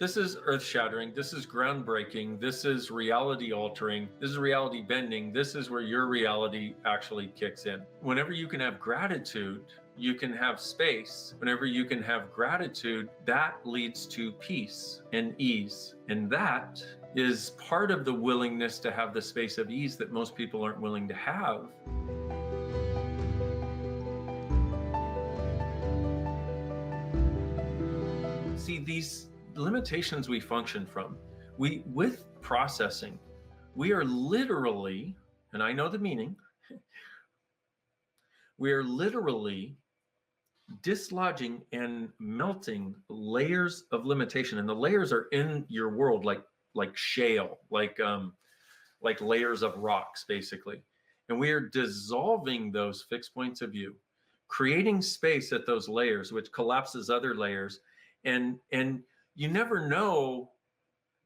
This is earth shattering. This is groundbreaking. This is reality altering. This is reality bending. This is where your reality actually kicks in. Whenever you can have gratitude, you can have space. Whenever you can have gratitude, that leads to peace and ease. And that is part of the willingness to have the space of ease that most people aren't willing to have. See, these limitations we function from, with processing, we are literally, and I know the meaning, we are literally dislodging and melting layers of limitation, and the layers are in your world like shale, like layers of rocks, basically. And we are dissolving those fixed points of view, creating space at those layers, which collapses other layers, and you never know.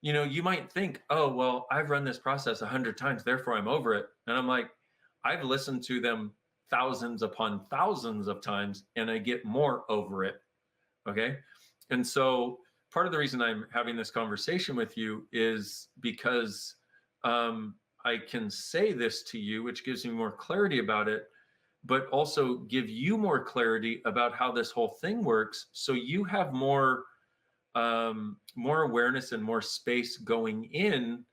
You might think, oh, well, I've run this process 100 times, therefore I'm over it. And I'm like, I've listened to them thousands upon thousands of times, and I get more over it. Okay. And so part of the reason I'm having this conversation with you is because I can say this to you, which gives me more clarity about it, but also give you more clarity about how this whole thing works. So you have more awareness and more space going in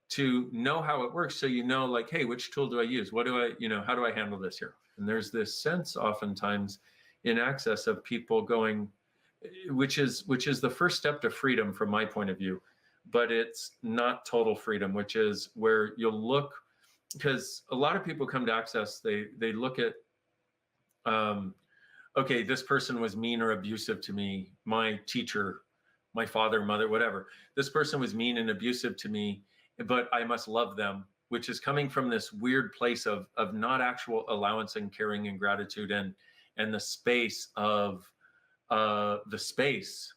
to know how it works. So like, hey, which tool do I use? What do how do I handle this here? And there's this sense oftentimes in access of people going, which is the first step to freedom from my point of view, but it's not total freedom, which is where you'll look, because a lot of people come to access, they look at, okay, this person was mean or abusive to me, my teacher, my father, mother, whatever. This person was mean and abusive to me, but I must love them, which is coming from this weird place of not actual allowance and caring and gratitude and the space of the space.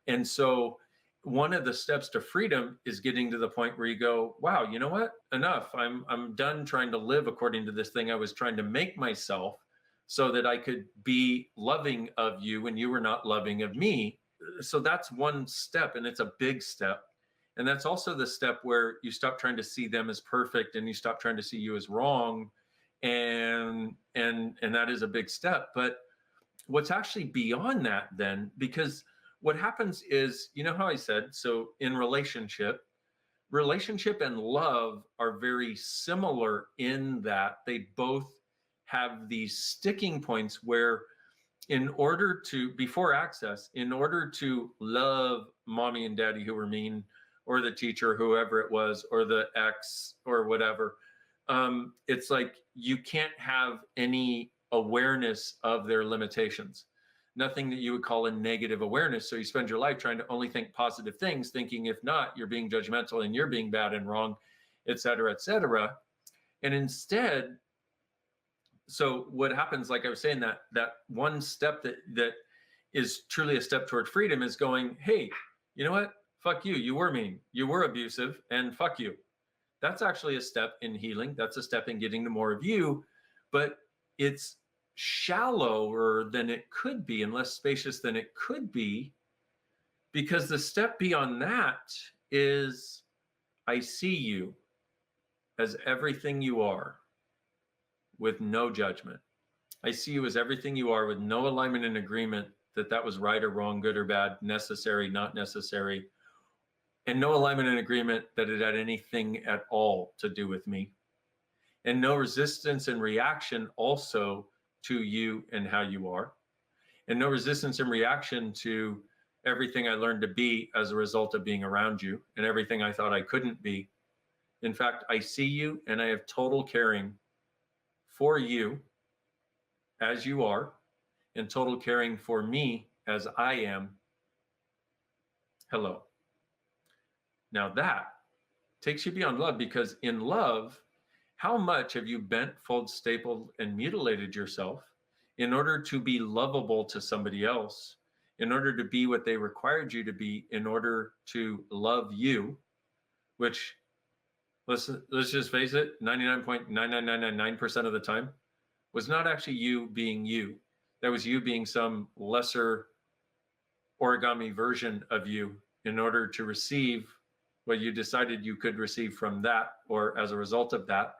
And so one of the steps to freedom is getting to the point where you go, wow, you know what? Enough. I'm done trying to live according to this thing I was trying to make myself so that I could be loving of you when you were not loving of me. So that's one step, and it's a big step. And that's also the step where you stop trying to see them as perfect and you stop trying to see you as wrong. And that is a big step. But what's actually beyond that then, because what happens is, how I said, so in relationship and love are very similar in that they both have these sticking points where before access, in order to love mommy and daddy who were mean, or the teacher, whoever it was, or the ex or whatever, it's like you can't have any awareness of their limitations, nothing that you would call a negative awareness. So you spend your life trying to only think positive things, thinking if not, you're being judgmental and you're being bad and wrong, et cetera, et cetera. And instead, so what happens, like I was saying, that one step that is truly a step toward freedom is going, hey, you know what? Fuck you. You were mean. You were abusive, and fuck you. That's actually a step in healing. That's a step in getting to more of you, but it's shallower than it could be and less spacious than it could be, because the step beyond that is I see you as everything you are, with no judgment. I see you as everything you are, with no alignment and agreement that was right or wrong, good or bad, necessary, not necessary, and no alignment and agreement that it had anything at all to do with me, and no resistance and reaction also to you and how you are, and no resistance and reaction to everything I learned to be as a result of being around you and everything I thought I couldn't be. In fact, I see you and I have total caring for you as you are, and total caring for me as I am. Hello. Now that takes you beyond love, because in love, how much have you bent, folded, stapled, and mutilated yourself in order to be lovable to somebody else, in order to be what they required you to be, in order to love you, which, let's just face it, 99.99999% of the time was not actually you being you. That was you being some lesser origami version of you in order to receive what you decided you could receive from that or as a result of that.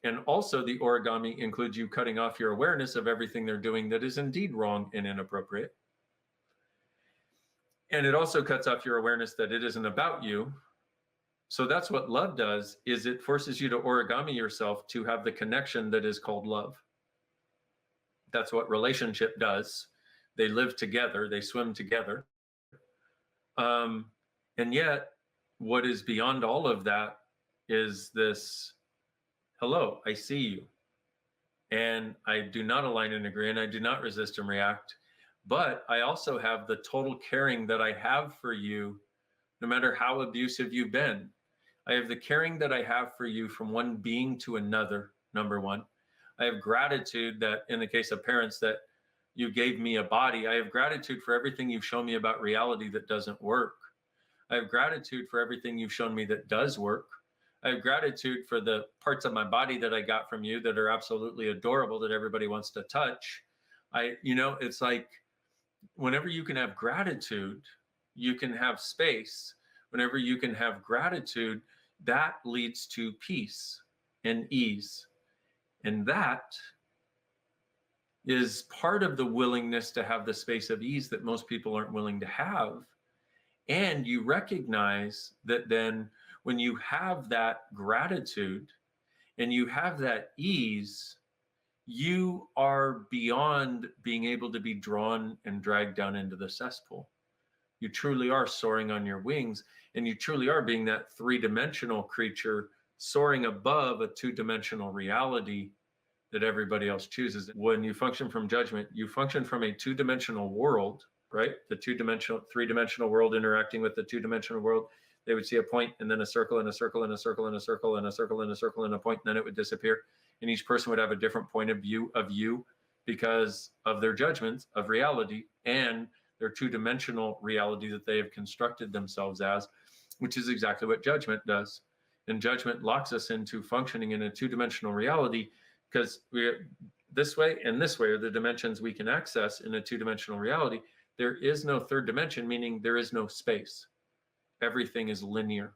And also, the origami includes you cutting off your awareness of everything they're doing that is indeed wrong and inappropriate. And it also cuts off your awareness that it isn't about you. So that's what love does, is it forces you to origami yourself to have the connection that is called love. That's what relationship does. They live together, they swim together. And yet, what is beyond all of that is this: hello, I see you. And I do not align and agree, and I do not resist and react. But I also have the total caring that I have for you, no matter how abusive you've been. I have the caring that I have for you from one being to another, number one. I have gratitude that, in the case of parents, that you gave me a body. I have gratitude for everything you've shown me about reality that doesn't work. I have gratitude for everything you've shown me that does work. I have gratitude for the parts of my body that I got from you that are absolutely adorable, that everybody wants to touch. It's like, whenever you can have gratitude, you can have space. Whenever you can have gratitude, that leads to peace and ease. And that is part of the willingness to have the space of ease that most people aren't willing to have. And you recognize that then when you have that gratitude and you have that ease, you are beyond being able to be drawn and dragged down into the cesspool. You truly are soaring on your wings, and you truly are being that three-dimensional creature soaring above a two-dimensional reality that everybody else chooses. When you function from judgment, you function from a two-dimensional world, right? The three-dimensional world interacting with the two-dimensional world. They would see a point and then a circle and a circle and a circle and a circle and a circle and a circle and a point, and then it would disappear. And each person would have a different point of view of you because of their judgments of reality and their two-dimensional reality that they have constructed themselves as, which is exactly what judgment does. And judgment locks us into functioning in a two-dimensional reality, because this way and this way are the dimensions we can access in a two-dimensional reality. There is no third dimension, meaning there is no space. Everything is linear.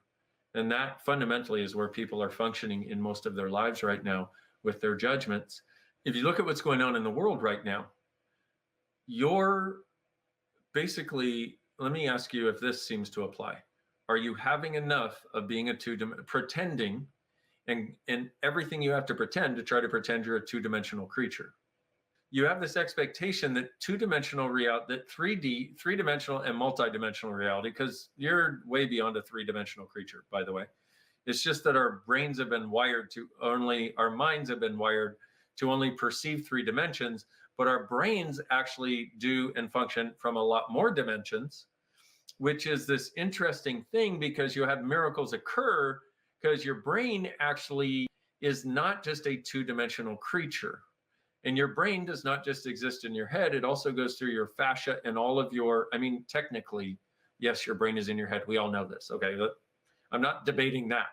And that fundamentally is where people are functioning in most of their lives right now with their judgments. If you look at what's going on in the world right now, you're basically, let me ask you if this seems to apply. Are you having enough of being pretending and everything you have to pretend to try to pretend you're a two-dimensional creature? You have this expectation that two-dimensional reality, that three-dimensional and multi-dimensional reality, because you're way beyond a three-dimensional creature, by the way. It's just that our minds have been wired to only perceive three dimensions, but our brains actually do and function from a lot more dimensions, which is this interesting thing, because you have miracles occur because your brain actually is not just a two-dimensional creature. And your brain does not just exist in your head. It also goes through your fascia and all of your, technically, yes, your brain is in your head. We all know this, okay? I'm not debating that.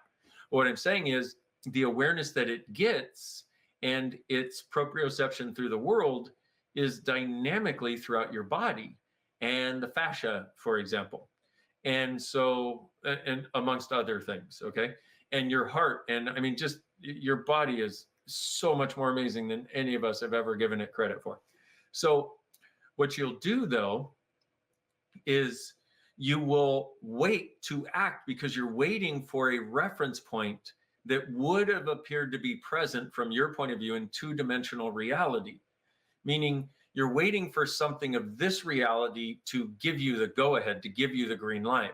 What I'm saying is the awareness that it gets and its proprioception through the world is dynamically throughout your body and the fascia, for example. And so, and amongst other things, okay? And your heart, and just your body is so much more amazing than any of us have ever given it credit for. So what you'll do, though, is you will wait to act because you're waiting for a reference point that would have appeared to be present from your point of view in two-dimensional reality, meaning you're waiting for something of this reality to give you the go-ahead, to give you the green light.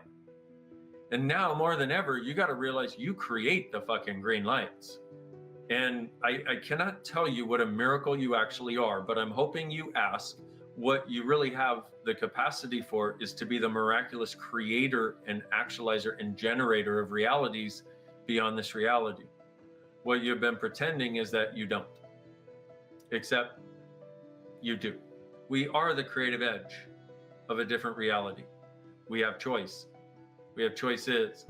And now more than ever, you got to realize you create the fucking green lights. And I cannot tell you what a miracle you actually are, but I'm hoping you ask. What you really have the capacity for is to be the miraculous creator and actualizer and generator of realities beyond this reality. What you've been pretending is that you don't, except you do. We are the creative edge of a different reality. We have choice. We have choices.